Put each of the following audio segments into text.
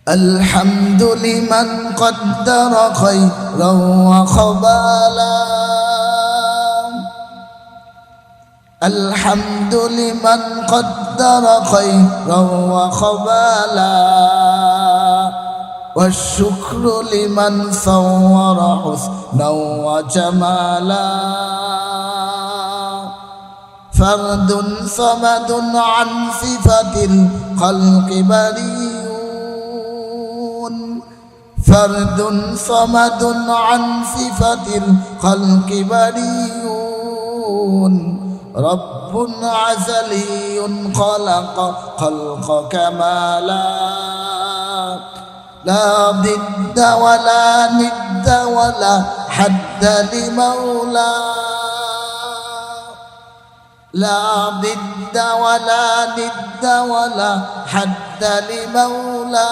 الحمد لمن قدر خيرا وخبالا الحمد لمن قدر خيرا وخبالا والشكر لمن صور حسنا وجمالا فرد صمد عن صفة الخلق بريء فرد صمد عن صفة الخلق بريء رب عزلي خلق خلق كمالا لا ضد ولا ند ولا حد لمولى لا ضد ولا ند ولا حد لمولى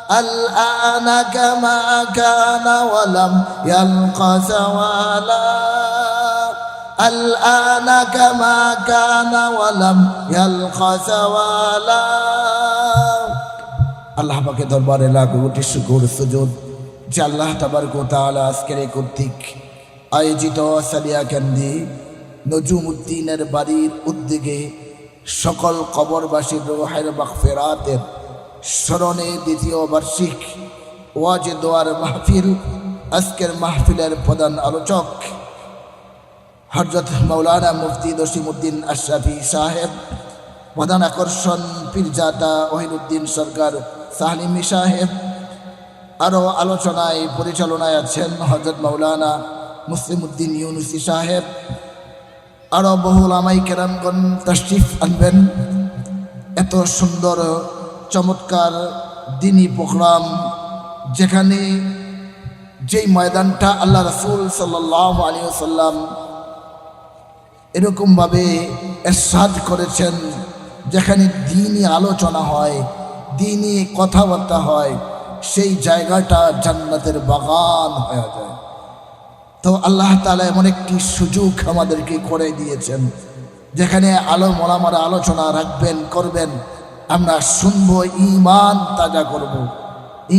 الآن كما كان ولم يلق زوالا الآن كما كان ولم يلق زوالا আল্লাহ পাকের দরবারে লাখ কোটি শুকর সুজুদ যে আল্লাহ তাবারক ওয়া তাআলা আজকের কর্তৃক আয়োজিত সালিয়াকান্দি নজুমউদ্দিনের বাড়ির উদ্যোগে সকল কবরবাসীর রূহের মাগফিরাতের স্মরণে দ্বিতীয় বার্ষিক ওয়াজ দোয়ার মাহফিল। আজকের মাহফিলের প্রধান আলোচক হযরত মাওলানা মুফতি জসিমউদ্দিন আশরাফি সাহেব, প্রধান আকর্ষণ পীরজাদা ওহিদুদ্দিন সরকার সাহলিমি সাহেব। আরও আলোচনায় পরিচালনায় আছেন হযরত মাওলানা মুসলিমউদ্দিন ইউনুসি সাহেব। আরও বহু উলামায়ে কেরামগণ তাশরিফ আনবেন। এত সুন্দর চমৎকার দিনী প্রোগ্রাম, যেখানে যেই ময়দানটা আল্লাহ রাসূল সাল্লাল্লাহু আলাইহি ওয়াসাল্লাম এরকমভাবে ইরশাদ করেছেন, যেখানে দ্বীনি আলোচনা হয়, দ্বীনি কথাবার্তা হয়, সেই জায়গাটা জান্নাতের বাগান হয়ে যায়। তো আল্লাহ তাআলা এমন একটি সুযোগ আমাদেরকে করে দিয়েছেন, যেখানে আলেম ওলামারা আলোচনা রাখবেন, করবেন, আমরা শুনবো, ঈমান তাজা করব।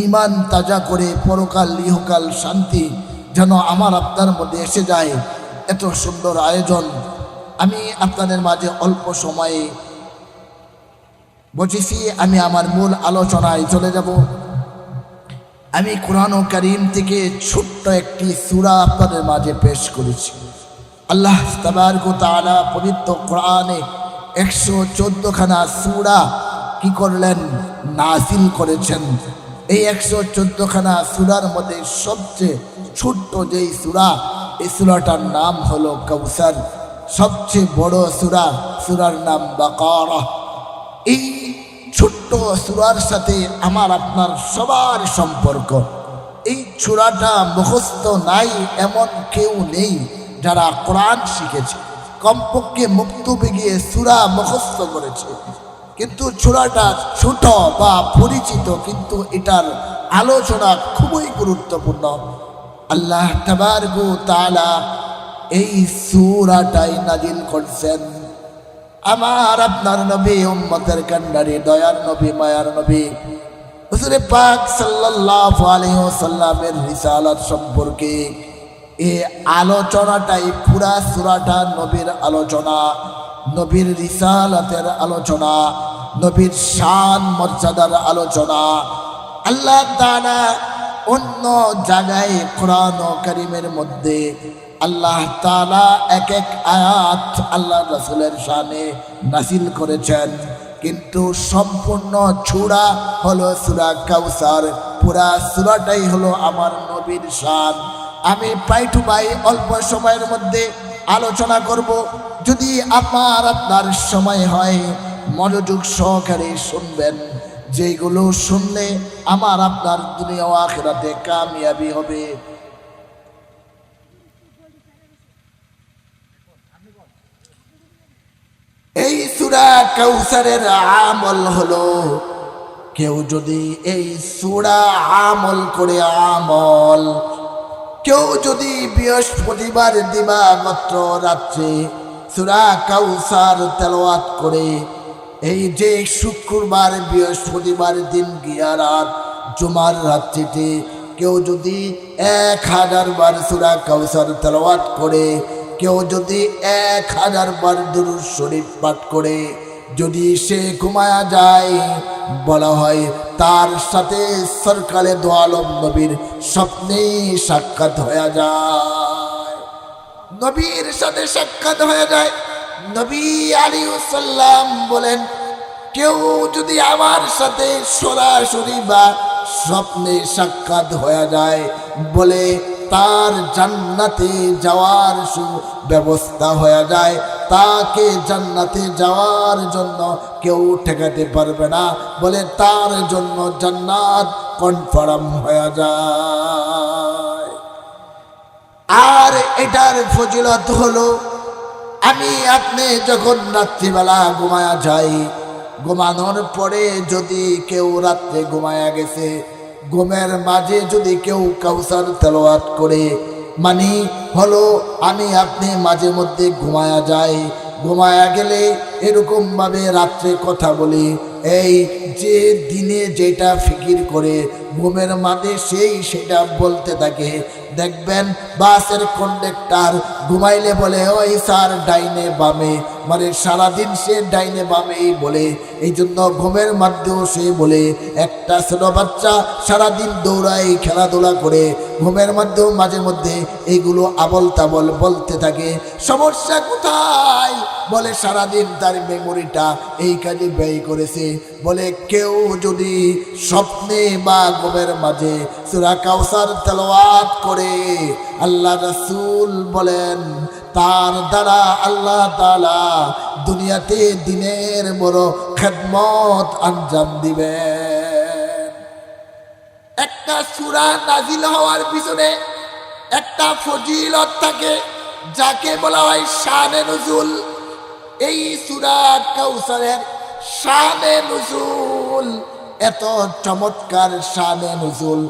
ঈমান তাজা করে পরকাল ইহকাল শান্তি যেন আমার আপনার মধ্যে এসে যায়। এত সুন্দর আয়োজন। আমি আপনাদের মাঝে অল্প সময়ে বসেছি, আমি আমার মূল আলোচনায় চলে যাব। আমি কুরআন কারীম থেকে ছোট্ট একটি সূরা আপনাদের মাঝে পেশ করেছি। আল্লাহ তাবারক ওয়া তাআলা পবিত্র কোরআনে 114 খানা সূরা কি করলেন, নাযিল করেছেন। এই 114 খানা সূরার মধ্যে সবচেয়ে ছোট্ট যেই সূরা, এই সূরাটার নাম হলো কাউসার। সবচেয়ে বড় সূরা, সূরার নাম বাকারা। এই ছোট্ট সূরার সাথে আমার আপনার সবার সম্পর্ক। এই সূরাটা মুখস্থ নাই এমন কেউ নেই যারা কোরআন শিখেছে, কমপক্ষে মুক্তবে গিয়ে সূরা মুখস্থ করেছে। কিন্তু সূরাটা ছোট বা পরিচিত, কিন্তু এটার আলোচনা খুবই গুরুত্বপূর্ণ। আল্লাহ তাবারক ওয়া তাআলা এই সূরাটাই নাজিল করছেন আমার আপনার নবী, উম্মতের কান্ডারি, দয়ার নবী, মায়ার নবী হুজুর পাক সাল্লাল্লাহু আলাইহি ওয়াসাল্লামের রিসালাত সম্পর্কে। এই আলোচনাটাই পুরা সূরাটা নবীর আলোচনা, নবীর রিসালাতের আলোচনা, নবীর শান মর্যাদার আলোচনা। আল্লাহ তাআলা অন্য জায়গায় কোরআন কারীমের মধ্যে আল্লাহ তাআলা এক এক আয়াত আল্লাহ রাসূলের শানে নাযিল করেছেন, কিন্তু সম্পূর্ণ সূরা হলো সূরা কাউসার। পুরা সূরাটাই হলো আমার নবীর শান। আমি পাই টু পাই অল্প সময়ের মধ্যে আলোচনা করব। যদি আমার আপনার সময় হয়, মনোযোগ সহকারে শুনবেন, যেগুলো শুনলে আমার আপনার দুনিয়া ও আখিরাতে কামিয়াবি হবে। এই সূরা কাউসারের আমল হলো, কেউ যদি এই সূরা আমল করে, আমল কেউ যদি বৃহস্পতিবার দিবাগত রাত্রে সূরা কাউসার তেলাওয়াত করে, এই যে শুক্রবার বৃহস্পতিবার দিন গিয়া রাত জুমার রাত্রিতে কেউ যদি 1000 বার সূরা কাউসার তেলাওয়াত করে, কেউ যদি 1000 বার দুরূদ শরীফ পাঠ করে, যদি সে ঘুমায়া যায়, বলা হয় তার সাথে সরকারে দো আলম নবীর স্বপ্নে সাক্ষাৎ হয়ে যায়, নবীর সাথে সাক্ষাৎ হয়ে যায়। নবী আলাইহিস সালাম বলেন, কেউ যদি আমার সাথে সরাসরি বা স্বপ্নে সাক্ষাৎ হয়ে যায়, বলে তার জান্নাতে যাওয়ার সুব্যবস্থা হয়ে যায়, তাকে জান্নাতে যাওয়ার জন্য কেউ ঠেকাতে পারবে না, বলে তার জন্য জান্নাত কনফার্ম হয়ে যায়। আর এটার ফজিলত হলো, আমি আপনি যখন রাত্রিবেলা ঘুমায়া যাই, ঘুমানোর পরে যদি কেউ রাত্রে ঘুমায়া গেছে, ঘুমের মাঝে যদি কেউ কাউসার তেলাওয়াত করে, মানে হলো আমি আপনি মাঝে মধ্যে ঘুমায়া যাই, ঘুমায়া গেলে এরকম ভাবে রাত্রে কথা বলি, এই যে দিনে যেটা ফিকির করে ঘুমের মাঝে সেটা বলতে থাকে। দেখবেন বাসের কন্ডাক্টর ঘুমাইলে বলে, ওই স্যার ডাইনে বামে, মানে সারাদিন সে ডাইনে বামেই বলে। এই জন্য ঘুমের মধ্যেও সে বলে। একটা ছোট বাচ্চা সারাদিন দৌড়ায়, খেলাধুলা করে, ঘুমের মধ্যেও মাঝে মধ্যে এইগুলো আবল তাবল বলতে থাকে। সমস্যা কোথায়? বলে সারাদিন তার মেমোরিটা এই কাজে ব্যয় করেছে। বলে কেউ যদি স্বপ্নে বা ঘুমের মাঝে সূরা কাউসার তেলাওয়াত করে, আল্লাহ রাসূল বলেন তার দ্বারা আল্লাহ তাআলা দুনিয়াতে দিনের বড় খেদমত আঞ্জাম দিবেন। একটা সূরা নাজিল হওয়ার পিছনে একটা ফজিলত থাকে, যাকে বলা হয় শানে নুজুল। এই সূরা কাউসারের শানে নুজুল এত চমৎকার, শানে নুজুল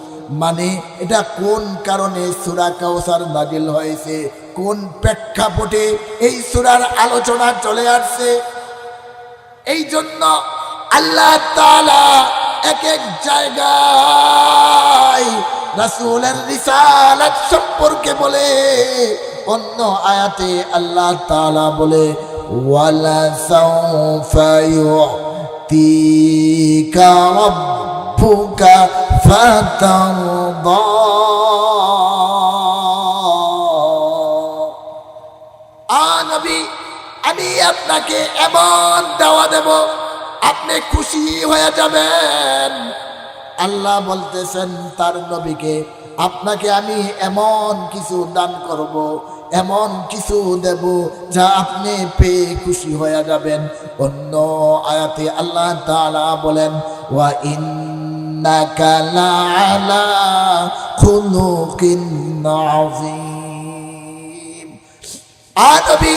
মানে এটা কোন কারণে সূরা কাউসার নাজিল হয়েছে, কোন প্রেক্ষাপটে এই সূরার আলোচনা চলে আসছে। এই জন্য আল্লাহ তাআলা এক এক জায়গায় রাসূলের রিসালাত সম্পর্কে বলে। অন্য আয়াতে আল্লাহ তাআলা বলে, ওয়ালা সাউফা ইউতিকা রাব্বুকা ফাতারদা। নবী, আমি আপনাকে এমন দাওয়া দেব, আপনি খুশি হয়ে যাবেন। আল্লাহ বলতেছেন তার নবীকে, আপনাকে আমি এমন কিছু দান করব, এমন কিছু দেব যা আপনি পেয়ে খুশি হয়ে যাবেন। অন্য আয়াতে আল্লাহ তাআলা বলেন, ওয়া ইন্নাকা লাআলা খুলুকিন আযীম। নবী,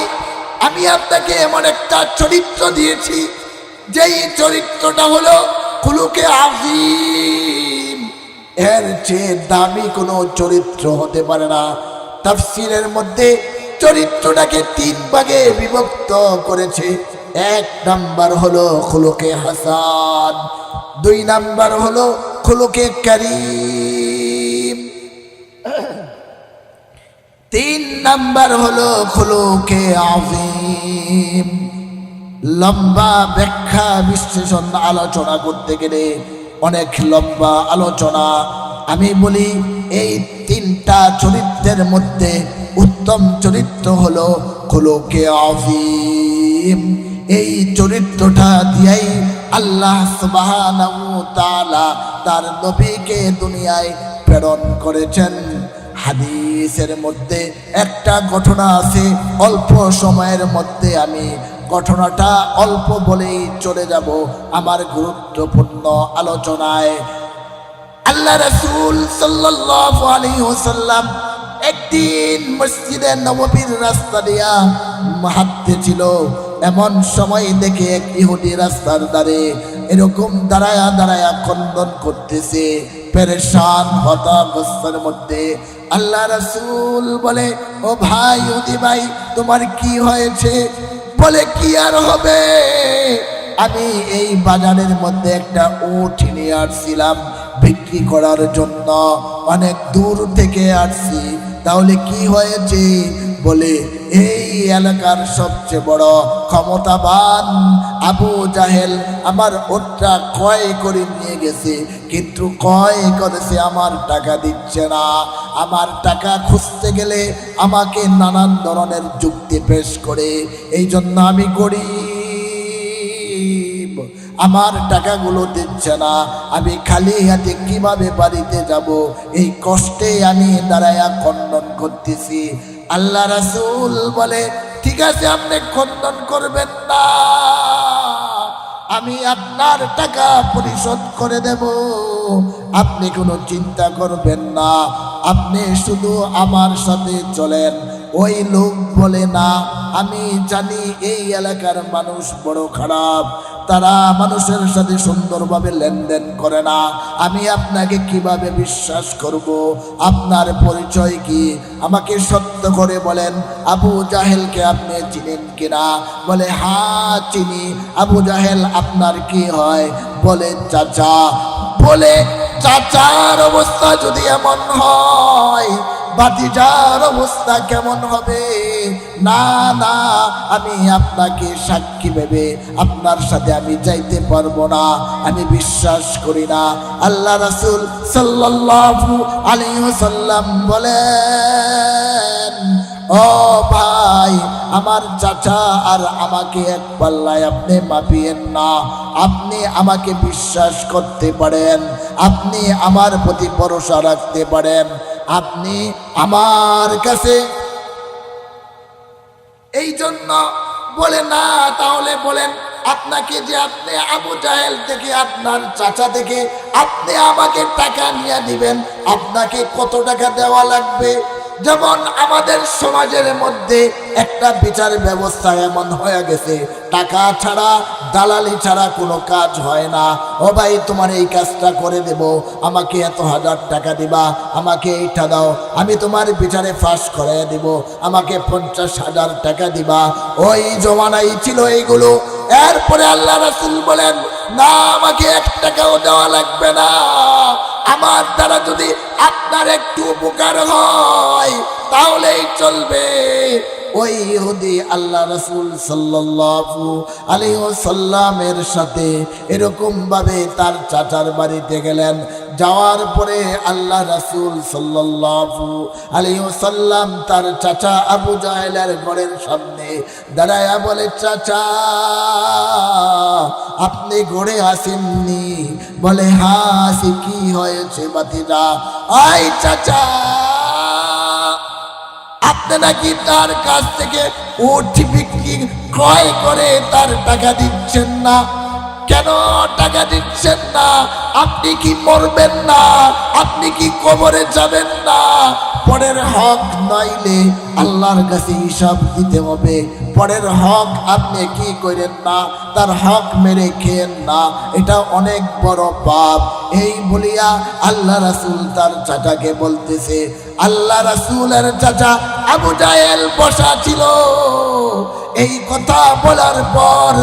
আমি আপনাকে এমন একটা চরিত্র দিয়েছি, যেই চরিত্রটা হলো খুলুকে আযীম। এর চেয়ে দামি কোনো চরিত্র হতে পারে না। তাফসীরের মধ্যে চরিত্রটাকে 3 ভাগে বিভক্ত করেছে। 1 নাম্বার হলো খুলুকে হাসান, 2 নাম্বার হলো খুলুকে কারীম, 3 নাম্বার হলো খুলুকে আযীম। লম্বা ব্যাখ্যা বিশ্লেষণ আলোচনা করতে গেলে অনেক লম্বা আলোচনা। আমি বলি এই 3টা চরিত্রের মধ্যে উত্তম চরিত্র হলো খুলুকে আযীম। এই চরিত্রটা দিয়েই আল্লাহ সুবহানাহু ওয়া তাআলা তার নবীকে দুনিয়ায় প্রেরণ করেছেন। হাদিসের মধ্যে একটা ঘটনা আছে, অল্প সময়ের মধ্যে আমি ঘটনাটা অল্প বলেই চলে যাব আমার গুরুত্বপূর্ণ আলোচনায়। আল্লাহ রাসূল সাল্লাল্লাহু আলাইহি ওয়াসাল্লাম একদিন মসজিদে নববীর রাস্তা দিয়া হাঁটতেছিল। এমন সময় দেখে এক ইহুদি রাস্তার ধারে এরকম দাঁড়ায়া দাঁড়ায়া ক্রন্দন করতেছে, পেরেশান হতাশার মধ্যে। আল্লাহ রাসূল বলে, ও ভাই ইহুদি ভাই, তোমার কি হয়েছে? বলে, কি আর হবে, আমি এই বাজারের মধ্যে একটা উট নিয়ে আসছিলাম বিক্রি করার জন্য, অনেক দূর থেকে আসছি। তাহলে কি হয়েছে? বলে এই এলাকার সবচেয়ে বড় ক্ষমতাবান আবু জাহেল আমার ওটটা ক্রয় করে নিয়ে গেছে, কিন্তু ক্রয় করেছে আমার টাকা দিচ্ছে না। আমার টাকা খুঁজতে গেলে আমাকে নানান ধরনের যুক্তি পেশ করে, এই জন্য আমি গরিব, আমার টাকাগুলো দিচ্ছে না। আমি খালি হাতে কিভাবে বাড়িতে যাব, এই কষ্টে আমি দাঁড়ায়া খণ্ডন করতেছি। আল্লাহ রাসূল বলে, ঠিক আছে, আপনি খণ্ডন করবেন না, আমি আপনার টাকা পরিশোধ করে দেব, আপনি কোনো চিন্তা করবেন না, আপনি শুধু আমার সাথে চলেন। ওই লোক বলে, না, আমি জানি এই এলাকার মানুষ বড় খারাপ, তারা মানুষের সাথে সুন্দরভাবে লেনদেন করে না, আমি আপনাকে কিভাবে বিশ্বাস করব? আপনার পরিচয় কি? আমাকে সত্য করে বলেন, আবু জাহেলকে আপনি চিনেন কিনা? বলে, হ্যাঁ চিনি। আবু জাহেল আপনার কি হয়? বলে, চাচা। বলে, চাচার অবস্থা যদি এমন হয়, ভাতিজার অবস্থা কেমন হবে? না না, আমি আপনাকে সাক্ষী ভেবে আপনার সাথে আমি যাইতে পারবো না, আমি বিশ্বাস করি না। আল্লাহ রাসূল সাল্লাল্লাহু আলাইহি ওয়াসাল্লাম বলেন, ও ভাই, আমার চাচা আর আমাকে এক পাল্লায় আপনি মাপিয়েন না। আপনি আমাকে বিশ্বাস করতে পারেন, আপনি আমার প্রতি ভরসা রাখতে পারেন, আপনি আমার কাছে। এই জন্য বলে, না, তাহলে বলেন আপনাকে যে আপনি আবু জাহেল থেকে, আপনার চাচা থেকে আপনি আমাকে টাকা নিয়ে দিবেন, আপনাকে কত টাকা দেওয়া লাগবে? যেমন আমাদের সমাজের মধ্যে একটা বিচার ব্যবস্থা এমন হয়ে গেছে, টাকা ছাড়া, দালালি ছাড়া কোনো কাজ হয় না। ও ভাই, তোমার এই কাজটা করে দেব, আমাকে এত হাজার টাকা দিবা, আমাকে এইটা দাও, আমি তোমার বিচারে ফাঁস করে দেব, আমাকে 50,000 টাকা দিবা। ওই জমানাই ছিল এইগুলো। এরপরে আল্লাহ রাসূল বলেন, না, আমাকে 1 টাকাও দেওয়া লাগবে না, আমার দ্বারা যদি আপনার একটু উপকার হয় তাহলেই চলবে। ওই ইহুদি আল্লাহ রাসূল সাল্লাল্লাহু আলাইহি ওয়াসাল্লামের সাথে এরকম ভাবে তার চাচার বাড়িতে গেলেন। যাওয়ার পরে আল্লাহ রাসূল সাল্লাল্লাহু আলাইহি ওয়াসাল্লাম তার চাচা আবু জাহেলের ঘরের সামনে দাঁড়ায়া বলে, চাচা, আপনি ঘরে আসেননি? বলে, হ্যাঁ আসি। কি হয়েছে ভাতিজা? আই চাচা, আপনি নাকি তার কাছ থেকে উট বিক্রি ক্রয় করে তার টাকা দিচ্ছেন না। কেন টাকা দিচ্ছেন না? আপনি কি মরবেন না? আপনি কি কবরে যাবেন না? পরের হক নইলে আল্লাহর কাছে হিসাব দিতে হবে। পরের হক আপনি কি করেন না, তার হক মেরে খেয়েন না, এটা অনেক বড় পাপ। এই বলিয়া আল্লাহ রাসূল তার চাচাকে বলতেছে। আল্লাহ রাসূলের চাচা আবু জাহেল বসা ছিল। এই কথা বলার পর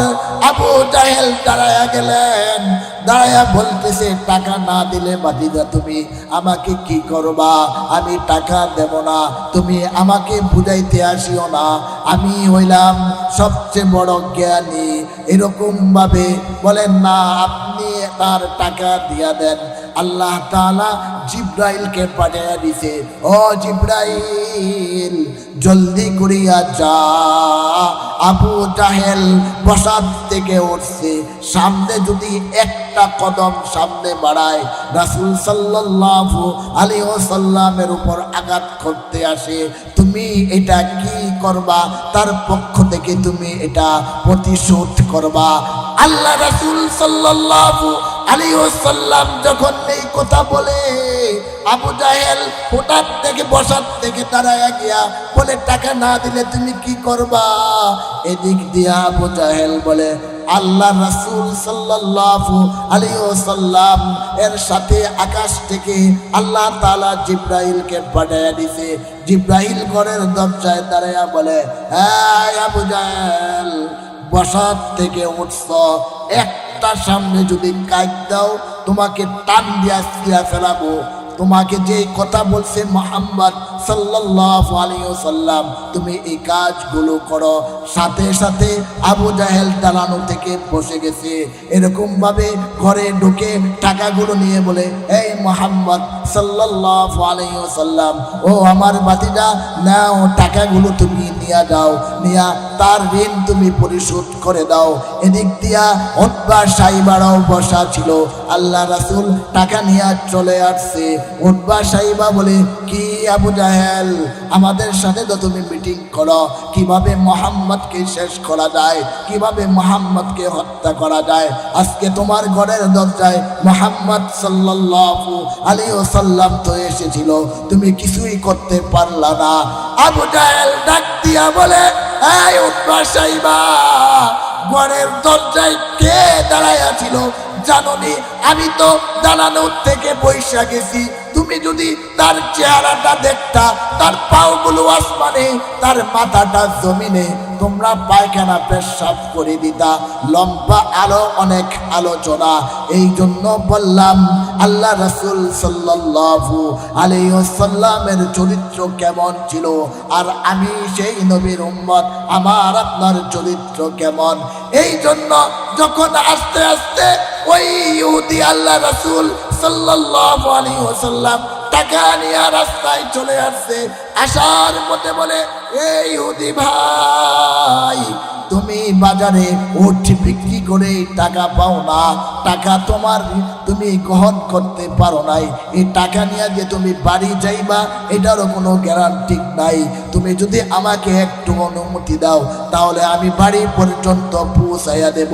আবু জাহেল দাঁড়ায়া গেলেন, দাঁড়ায়া বলতেছে, টাকা না দিলে ভাতিজা তুমি আমাকে কি করবা? আমি টাকা দেব না, তুমি আমাকে বুঝাইতে আসিও না, আমি হইলাম সবচেয়ে বড় জ্ঞানী। এরকম ভাবে বলেন না, আপনি তার টাকা দিয়া দেন। আল্লাহ তাআলা জিব্রাইলকে পাঠিয়ে দিছে, ও জিব্রাইল, জলদি করিয়া যা, আবু জাহেল বসাত থেকে উঠছে, সামনে যদি একটা কদম সামনে বাড়ায় রাসূল সাল্লাল্লাহু আলাইহি ওয়াসাল্লামের উপর আঘাত করতে আসে, তুমি এটা কি করবা? তার পক্ষ থেকে তুমি এটা প্রতিশোধ করবা। আল্লাহ রাসূল সাল্লাল্লাহু আলাইহি ওয়াসাল্লাম যখন এই কথা বলে, আবু জাহেল হঠাৎ থেকে বসার থেকে দাঁড়ায়া গিয়া বলে, টাকা না দিলে তুমি কি করবা? এদিক দিয়া আবু জাহেল বলে, আল্লাহ রাসূল সাল্লাল্লাহু আলাইহি ওয়াসাল্লাম এর সাথে আকাশ থেকে আল্লাহ তাআলা জিব্রাইলকে পাঠিয়ে দিয়েছে। জিব্রাইল ঘরের দরজায় দাঁড়ায়া বলে, হ্যাঁ আবু জাহেল, বসার থেকে উঠছ, একটা সামনে যদি কাজ দাও তোমাকে টান দিয়া ছিঁড়া ফেলাবো। তোমাকে যে কথা বলছে মুহাম্মদ সাল্লাল্লাহু আলাইহি ওয়াসাল্লাম, তুমি এই কাজগুলো করো। সাথে সাথে আবু জাহেল দালানো থেকে বসে গেছে, এরকম ভাবে ঘরে ঢুকে টাকাগুলো নিয়ে বলে, এই মুহাম্মদ সাল্লাল্লাহু আলাইহি ওয়াসাল্লাম, ও আমার ভাতিজা, নাও টাকাগুলো তুমি নিয়ে যাও, নিয়া তার ঋণ তুমি পরিশোধ করে দাও। এদিক দিয়া উতবা সাইবারাও বসা ছিল। আল্লাহ রাসূল টাকা নিয়ে চলে আসছে। উতবা সাইবা বলে, কি আবু জাহেল, আমাদের সাথে তো তুমি মিটিং করো, কিভাবে মুহাম্মদকে শেষ করা যায়, কিভাবে মুহাম্মদকে হত্যা করা যায়। আজকে তোমার ঘরের দরজায় মুহাম্মদ সাল্লাল্লাহু আলাইহি ওয়াসাল্লাম তো এসেছিল, তুমি কিছুই করতে পারলা না। আবু জাহেল ডাক দিয়া বলে, এই উতবা সাইবা, ঘরের দরজায় কে দাঁড়াইয়া ছিল জানোনি? আমি তো দালানোর থেকে বৈশা গেছি। তুমি যদি তার চেহারাটা দেখতা, তার পাওগুলো আসমানে, তার মাথাটা জমিনে, তোমরা পায়খানা পেশাব করে দিতা। লম্বা আলো, অনেক আলোচনা। এই জন্য বললাম আল্লাহ রাসূল সাল্লাল্লাহু আলাইহি ওয়াসাল্লামের চরিত্র কেমন ছিল, আর আমি সেই নবীর উম্মত, আমার আপনার চরিত্র কেমন। এই জন্য যখন আস্তে আস্তে ওই ইহুদি আল্লাহ রাসূল সাল্লাল্লাহু আলাইহি ওয়াসাল্লাম টাকা নিয়ে রাস্তায় চলে আসছে, আসার মধ্যে বলে, এই ইহুদি ভাই, তুমি বাজারে উট বিক্রি করে টাকা পাও না, টাকা তোমার তুমি গ্রহণ করতে পারো নাই, এই টাকা নিয়ে যে তুমি বাড়ি যাইবা এটারও কোনো গ্যারান্টি নাই। তুমি যদি আমাকে একটু অনুমতি দাও তাহলে আমি বাড়ি পর্যন্ত পৌঁছাইয়া দেব।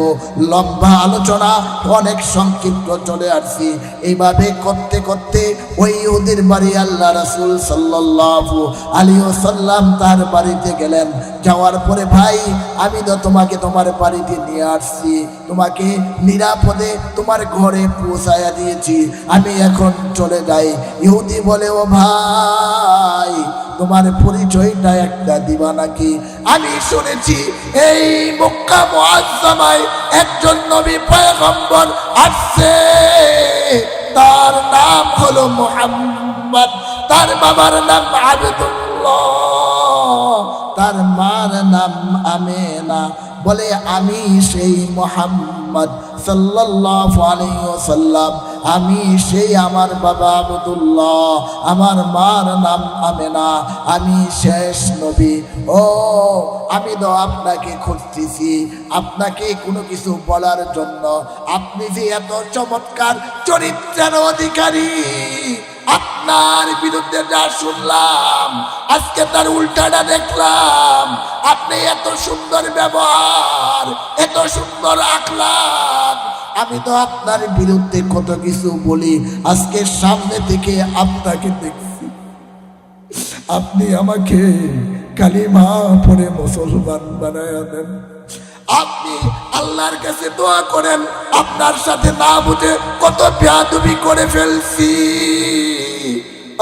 লম্বা আলোচনা, অনেক সংক্ষিপ্ত চলে আসছি। এইভাবে করতে করতে ওই ইহুদির বাড়ি আল্লাহ রাসূল সাল্লাল্লাহু আলাইহি ওয়াসাল্লাম তার বাড়িতে গেলেন। যাওয়ার পরে, ভাই, আমি তো তোমাকে তোমার বাড়িতে নিয়ে আসছি, তোমাকে নিরাপদে তোমার ঘরে পৌঁছায়া দিয়েছি, আমি এখন চলে যাই। ইহুদি বলে, ও ভাই, তোমার পরিচয়টা একটা দিবা নাকি? আমি শুনেছি এই মক্কা মুআজ্জামায় একজন নবী পয়গম্বর আসছে, তার নাম হলো মুহাম্মদ, তার বাবার নাম আব্দুল্লাহ, তার মার নাম আমেনা। বলে, আমি সেই মুহাম্মদ সাল্লাল্লাহু আলাইহি ওয়াসাল্লাম, আমি সেই, আমার বাবা আব্দুল্লাহ, আমার মার নাম আমেনা, আমি শেষ নবী। ও, আমি তো আপনাকে খুঁজতেছি, আপনাকে কোনো কিছু বলার জন্য। আপনি যে এত চমৎকার চরিত্রের অধিকারী, আপনার বিরুদ্ধে যা শুনলাম, আজকে তার উল্টাটা দেখলাম। আপনি এত সুন্দর ব্যবহার, এত সুন্দর আখলাক, আমি তো আপনার বিরুদ্ধে কত কিছু বলি, আজকে সামনে থেকে আপনাকে দেখছি। আপনি আমাকে কালিমা পড়ে মুসলমান বানায়া দেন। আপনি আল্লাহর কাছে দোয়া করেন, আপনার সাথে না বুঝে কত বেয়াদবি করে ফেলছি।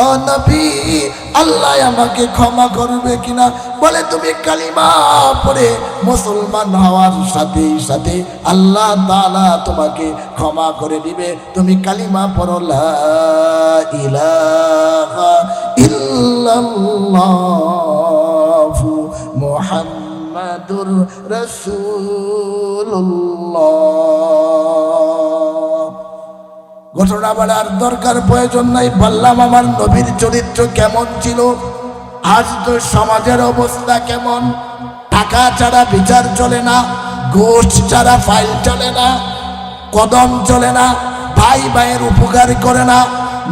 ও নবী, আল্লাহ আমাকে ক্ষমা করবে কিনা? বলে, তুমি কালিমা পড়ে মুসলমান হওয়ার সাথে সাথে আল্লাহ তাআলা তোমাকে ক্ষমা করে দিবে। তুমি কালিমা পড়ো, লা ইলাহা ইল্লাল্লাহু মুহাম্মাদুর রাসূলুল্লাহ। ঘটনা বলার দরকার প্রয়োজন নাই, বললাম আমার নবীর চরিত্র কেমন ছিল। আজ তো সমাজের অবস্থা কেমন, টাকা ছাড়া বিচার চলে না, ঘুষ ছাড়া ফাইল চলে না, কদম চলে না, ভাই ভাইয়ের উপকার করে না,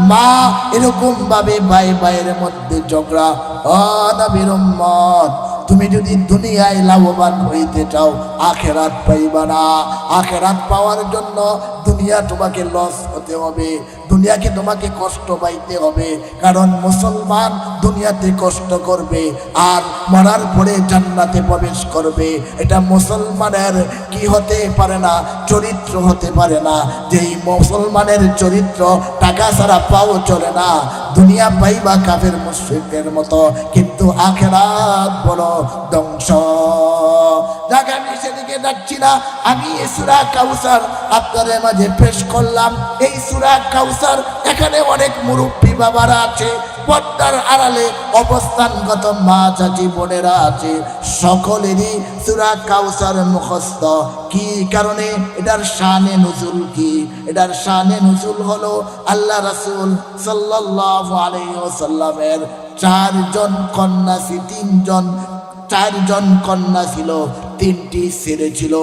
মা এরকম ভাবে ভাই ভাইয়ের মধ্যে ঝগড়া। ও নবীর উম্মত, তুমি যদি দুনিয়ায় লাভবান হইতে চাও, আখেরাত পাইবা না। আখেরাত পাওয়ার জন্য দুনিয়া তোমাকে লস হতে হবে, দুনিয়াকে তোমাকে কষ্ট পাইতে হবে। কারণ মুসলমান দুনিয়াতে কষ্ট করবে আর মরার পরে জান্নাতে প্রবেশ করবে। এটা মুসলমানের কি হতে পারে না, চরিত্র হতে পারে না। যেই মুসলমানের চরিত্র টাকা ছাড়া পাও চলে না, দুনিয়া পাইবা কাফের মুশরিকের মতো, কিন্তু কিন্তু আখিরাত বড় ধ্বংস। যাকে আমি সেদিকে ডাকছি না, আমি এই সূরা কাউসার আপনাদের মাঝে পেশ করলাম। এই সূরা কাউসার, এখানে অনেক মুরব্বী বাবারা আছে, পর্দার আড়ালে অবস্থানগত মা চাচি বোনেরা আছে, সকলেরই সূরা কাউসার মুখস্থ। কি কারণে? এটার শানে নুজুল কি? এটার শানে নুজুল হলো আল্লাহ রাসূল সাল্লাল্লাহু আলাইহি ওয়াসাল্লামের চারজন কন্যা ছিল, তিনটি ছেলে ছিল।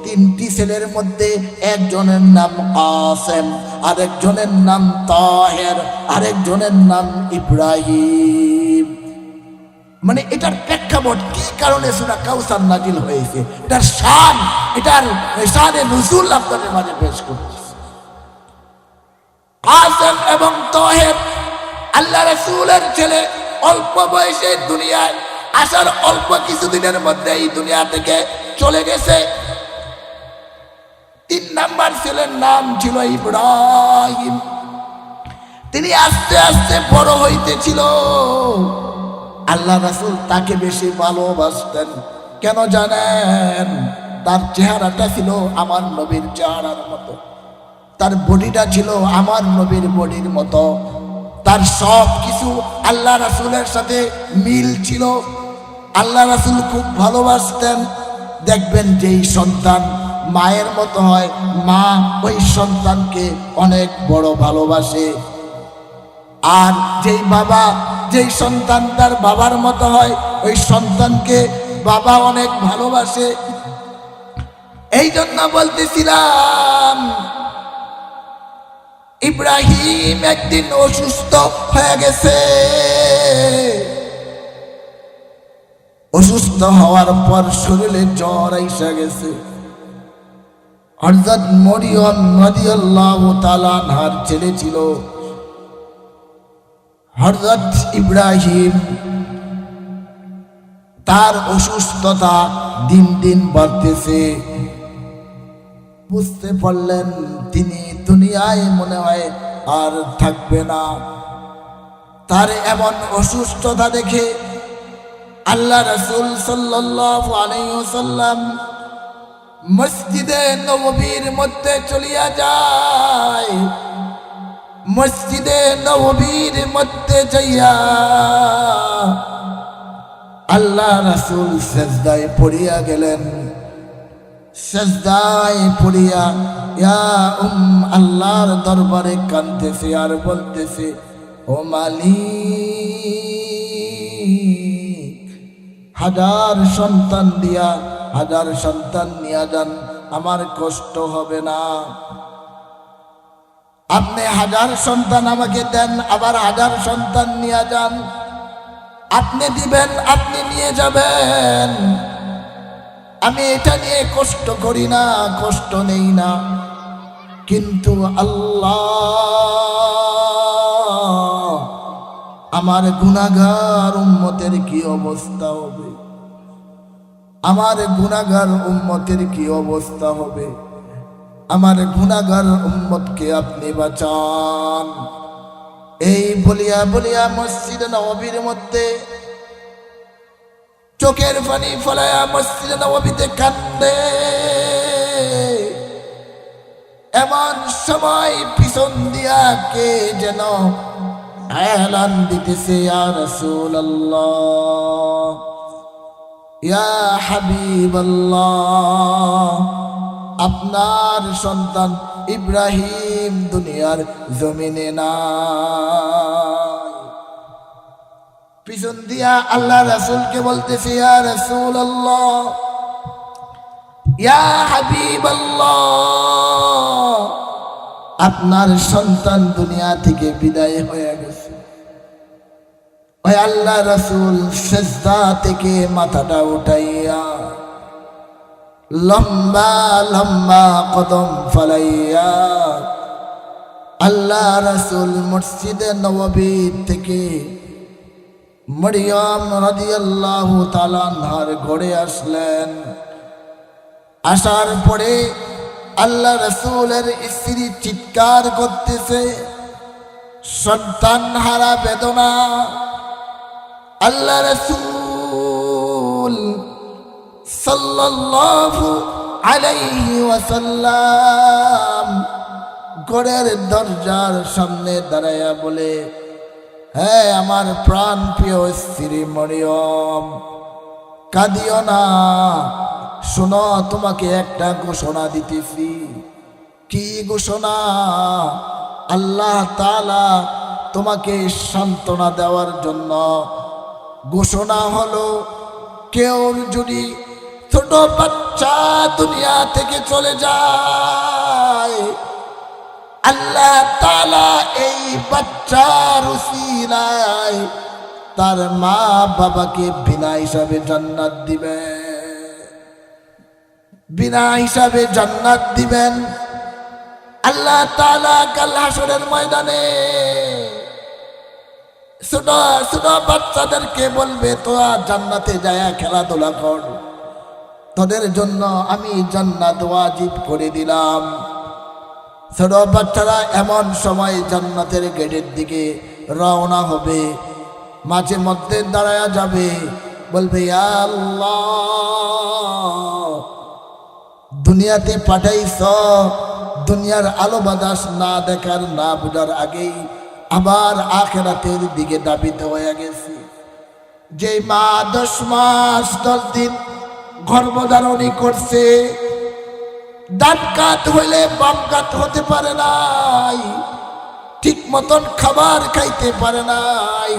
তিনটি ছেলের মধ্যে একজনের নাম কাসেম, আরেকজনের নাম তাহের, আরেকজনের নাম ইব্রাহিম। মানে এটার প্রেক্ষাপট কি কারণে সূরা কাউসার নাজিল হয়েছে, এটার শান, এটার শানে নুজুল আপনাদের মাঝে পেশ করছি। কাসেম এবং তাহের আল্লাহ রাসূলের ছেলে, অল্প বয়সে দুনিয়ায় আসার অল্প কিছুদিনের মধ্যে এই দুনিয়া থেকে চলে গেছে। 3 নাম্বার ছেলের নাম ছিল ইব্রাহিম। তিনি আস্তে আস্তে বড় হইতেছিল। আল্লাহ রাসূল তাকে বেশি ভালোবাসতেন। কেন জানেন? তার চেহারাটা ছিল আমার নবীর চেহারার মতো, তার বডিটা ছিল আমার নবীর বডির মতো, তার সব কিছু আল্লাহ রাসূলের সাথে মিল ছিল। আল্লাহ রাসূল খুব ভালোবাসতেন। দেখবেন যেই সন্তান মায়ের মতো হয়, মা ওই সন্তানকে অনেক বড় ভালোবাসে। আর যেই সন্তান তার বাবার মতো হয়, ওই সন্তানকে বাবা অনেক ভালোবাসে। এই জন্য বলতেছিলাম, ইব্রাহিম একদিন অসুস্থ হয়ে গেছে। অসুস্থ হওয়ার পর শরীরে জ্বর এসে গেছে। হযরত মরিয়ম রাদিয়াল্লাহু তাআলা আনহার ছেলে ছিল হযরত ইব্রাহিম। তার অসুস্থতা দিন দিন বাড়তেছে। বুঝতে পারলেন তিনি দুনিয়ায় মনে হয় আর থাকবে না। তার এমন অসুস্থতা দেখে আল্লাহ রাসূল সাল্লাল্লাহু আলাইহি ওয়াসাল্লাম মসজিদে নববীর মধ্যে চলিয়া যায়। মসজিদে নববীর মধ্যে যাইয়া আল্লাহ রাসূল সিজদায় পড়িয়া গেলেন। সিজদায় পড়িয়া আল্লাহর দরবারে কাঁদতেছে আর বলতেছে, ও মালিক, 1000 সন্তান দিয়া 1000 সন্তান নিয়া যান, আমার কষ্ট হবে না। আপনি 1000 সন্তান আমাকে দেন, আবার 1000 সন্তান নিয়া যান। আপনি দিবেন, আপনি নিয়ে যাবেন। আমি এটা নিয়ে কষ্ট করি না, কষ্ট নেই না। কিন্তু আল্লাহ, আমার গুনাহগার উম্মতের কি অবস্থা হবে? আমার গুনাহগার উম্মতের কি অবস্থা হবে? আমার গুনাহগার উম্মতকে আপনি বাঁচান। এই বলিয়া বলিয়া মসজিদে নববীর মধ্যে চোখের পানি ফলায়া মসজিদে নববীতে কান্দে। এমন সময় পিছন দিয়া কে যেন এলান দিতেছে, ইয়া রাসূলুল্লাহ, ইয়া হাবিবাল্লাহ, আপনার সন্তান ইব্রাহিম দুনিয়ার জমিনে নাই। পিছন দিয়া আল্লাহ রাসূলকে বলতেছে, ইয়া রাসূলুল্লাহ, ইয়া হাবিবাল্লাহ, আপনার সন্তান দুনিয়া থেকে বিদায় হয়ে গেছে। ওই আল্লাহ রাসূল সিজদা থেকে মাথাটা উঠাইয়া লম্বা লম্বা কদম ফলাইয়া আল্লাহ রাসূল মসজিদে নববী থেকে মরিয়ম রাদিয়াল্লাহু তাআলা আনহার ঘরে আসলেন। আসার পরে আল্লাহ রাসূলের স্ত্রী চিৎকার করতেছে, সন্তান হারা বেদনা। আল্লাহ রাসূল সাল্লাল্লাহু আলাইহি ওয়াসাল্লাম ঘরের দরজার সামনে দাঁড়ায়া বলে, হ্যাঁ আমার প্রাণ প্রিয় স্ত্রী মরিয়ম, কাঁদিও না, শোনো তোমাকে একটা ঘোষণা দিতেছি। কি ঘোষণা? আল্লাহ তাআলা তোমাকে সান্ত্বনা দেওয়ার জন্য ঘোষণা হলো, কেউ যদি ছোট বাচ্চা দুনিয়া থেকে চলে যায়, আল্লাহ তাআলা এই বাচ্চার উসিলায় তার মা বাবাকে বিনা হিসাবে জান্নাত দিবেন, বিনা হিসাবে জান্নাত দিবেন। আল্লাহ তাআলা কাল হাসরের ময়দানে ছোট ছোট বাচ্চাদেরকে বলবে, তোরা জান্নাতে যায় খেলাধুলা কর, তোদের জন্য আমি জান্নাত ওয়াজিব করে দিলাম। ছোট বাচ্চারা এমন সময় জান্নাতের গেটের দিকে রওনা হবে, মাঝে মধ্যে দাঁড়ায়া যাবে, বলবে ইয়া আল্লাহ, দুনিয়াতে পাঠাইছ, দুনিয়ার আলো বাতাস না দেখার না বুঝার আগেই আবার আখিরাতের দিকে দাবিত হয়ে গেছে। যে মা 10 মাস 10 দিন গর্ভধারণী করছে, ডান কাত হইলে বাম কাত হতে পারে নাই, ঠিক মতন খাবার খাইতে পারে নাই,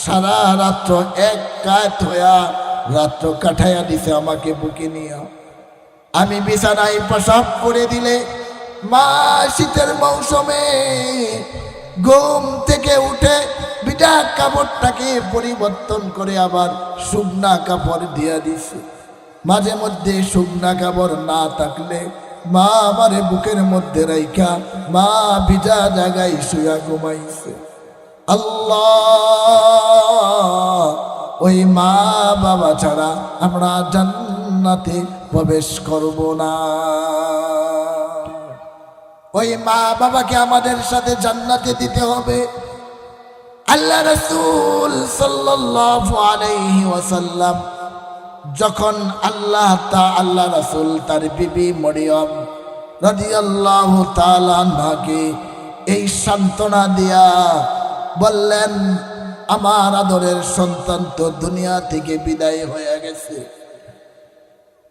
সারা রাত্র এক কাত হইয়া রাত্র কাটাইয়া দিছে আমাকে বুকে নিয়া। আমি বিছানায় পেশাব করে দিলে মা শীতের মৌসুমে ঘুম থেকে উঠে বিটা কাপড়টাকে পরিবর্তন করে আবার শুকনা কাপড় দিয়া দিছে। মাঝে মধ্যে শুকনা কাপড় না থাকলে মা আমারে বুকের মধ্যে রাইখা মা ভিজা জায়গায় শুয়া ঘুমাইছে। আল্লাহ, ওই মা বাবা ছাড়া আমরা জান্নাতে প্রবেশ করব না। ওই মা বাবাকে আমাদের সাথে জান্নাতে দিতে হবে। আল্লাহ রাসূল সাল্লাল্লাহু আলাইহি ওয়াসাল্লাম যখন আল্লাহ রাসূল তার বিবি মরিয়ম রাদিয়াল্লাহু তাআলা আনহাকে এই সান্ত্বনা দিয়া বললেন, আমার আদরের সন্তান তো দুনিয়া থেকে বিদায় হয়ে গেছে,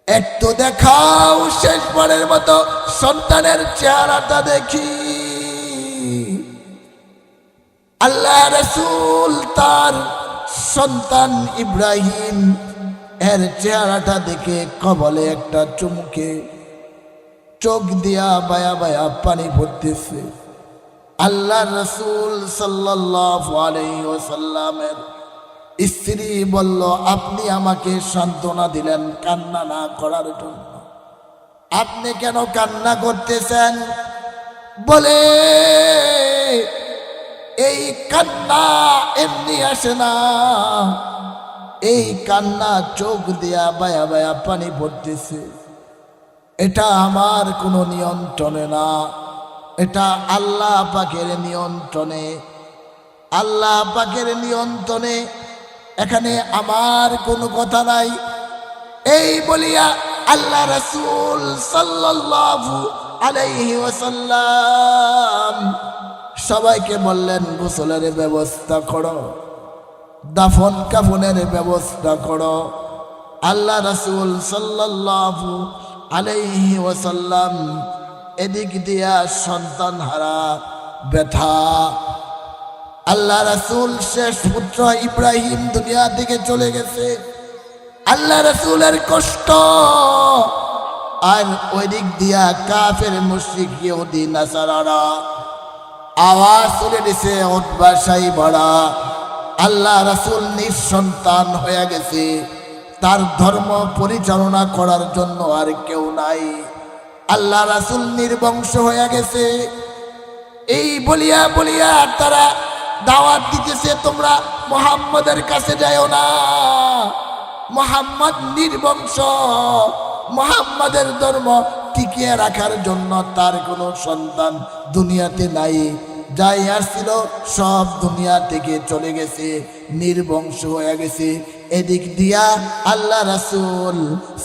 একটু দেখাও শেষবারের মতো সন্তানের চেহারাটা দেখি। আল্লাহ রাসূল তার সন্তান ইব্রাহিম এর চেহারাটা দেখে কবলে একটা চুমুকে চোখ দিয়া বায়া বায়া পানি পড়তেছে। আল্লাহ রাসূল সাল্লাল্লাহু আলাইহি ওয়াসাল্লামের স্ত্রী বলল, আপনি আমাকে সান্ত্বনা দিলেন কান্না না করার জন্য, আপনি কেন কান্না করতেছেন? বলে, এই কান্না এমনি আসে না, এই কান্না চোখ দিয়া বায়া বায়া পানি পড়তেছে, এটা আমার কোনো নিয়ন্ত্রণে না, এটা আল্লাহ পাকের নিয়ন্ত্রণে। আল্লাহ পাকের নিয়ন্ত্রণে, এখানে আমার কোনো কথা নাই। এই বলিয়া আল্লাহ রাসূল সাল্লাল্লাহু আলাইহি ওয়াসাল্লাম সবাইকে বললেন, গোসলের ব্যবস্থা করো, দাফন কাফনের ব্যবস্থা করো। আল্লাহ রাসূল সাল্লাল্লাহু আলাইহি ওয়াসাল্লাম এদিক দিয়া সন্তান হারা ব্যথা, আল্লাহ রাসূল শেষ পুত্র ইব্রাহিম দুনিয়া থেকে চলে গেছে, আল্লাহ রাসূলের কষ্ট, আর ওই দিক দিয়া কাফের মুশরিক ইহুদি নাসারারা আওয়াজ তুলে দিছে, উতবা সাইবারা আল্লাহ রাসূল নিঃসন্তান হয়ে গেছে, তার ধর্ম পরিচালনা করার জন্য আর কেউ নাই, আল্লাহ রাসূল নির্বংশ হয়ে গেছে। এই বলিয়া বলিয়া তারা দাওয়াত দিতেছে, তোমরা মুহাম্মদের কাছে যাও না, মুহাম্মদ নির্বংশ, মুহাম্মদের ধর্ম টিকিয়ে রাখার জন্য তার কোনো সন্তান দুনিয়াতে নাই, যাই আসছিল সব দুনিয়া থেকে চলে গেছে, নির্বংশ হয়ে গেছে। এদিক দিয়া আল্লাহ রাসূল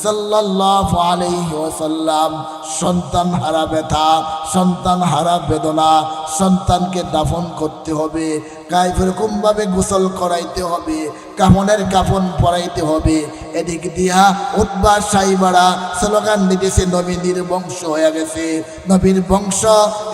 সাল্লাল্লাহু আলাইহি ওয়াসাল্লাম সন্তান হারা ব্যথা, সন্তান হারা বেদনা, সন্তানকে দাফন করতে হবে, এরকম ভাবে গোসল করাইতে হবে, কাফনের কাফন পরাইতে হবে। এদিক দিয়া উতবা সাইবারা স্লোগান দিতেছে নবী নির্বংশ হয়ে গেছে। নবীর বংশ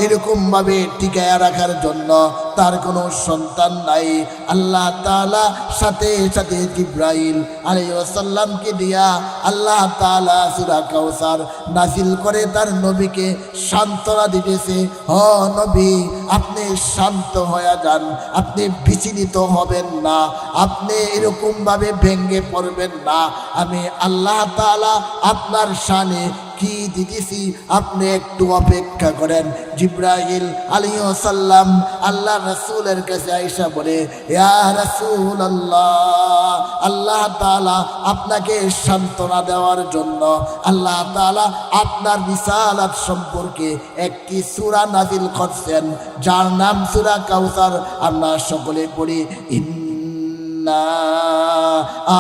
এরকম ভাবে টিকায়া রাখার জন্য তার কোনো সন্তান নাই। আল্লাহ তাআলা সাথে সাথে জিবরাইল আলাইহিস সালামকে দিয়া আল্লাহ তাআলা সূরা কাউসার নাযিল করে তার নবীকে সান্ত্বনা দিতেছে, ও নবী আপনি শান্ত হয়ে যান, আপনি বিচলিত হবেন না, আপনি এরকম ভাবে ভেঙ্গে পড়বেন না। আমি আল্লাহ তাআলা আপনার শানে কি দিতেছি, আপনি একটু অপেক্ষা করেন। জিবরাইল আলাইহিস সালাম আল্লাহ রাসূলের কাছে আয়েশা বলে, ইয়া রাসূলুল্লাহ, আল্লাহ তাআলা আপনাকে সান্ত্বনা দেওয়ার জন্য আল্লাহ তাআলা আপনার রিসালাত সম্পর্কে একটি সূরা নাযিল করছেন, যার নাম সূরা কাউসার। আমরা সকলে পড়ি, ইন্না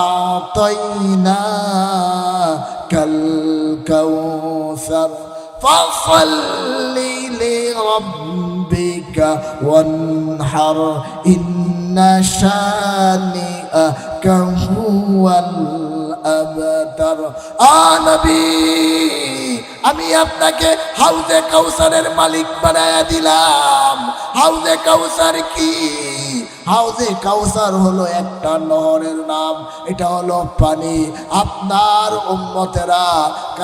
আ'তাইনা কাল কাউসার ফাসাল্লি লিরাব্বিকা ওয়ানহার ইন্না শানিআকা হুয়াল আবতার। নবী আমি আপনাকে হাউজে কাউসারের মালিক বানায়া দিলাম। হাউজে কাউসার কি? হাউজে কাউসার হলো একটা নহরের নাম, এটা হলো পানি। আপনার উম্মতেরা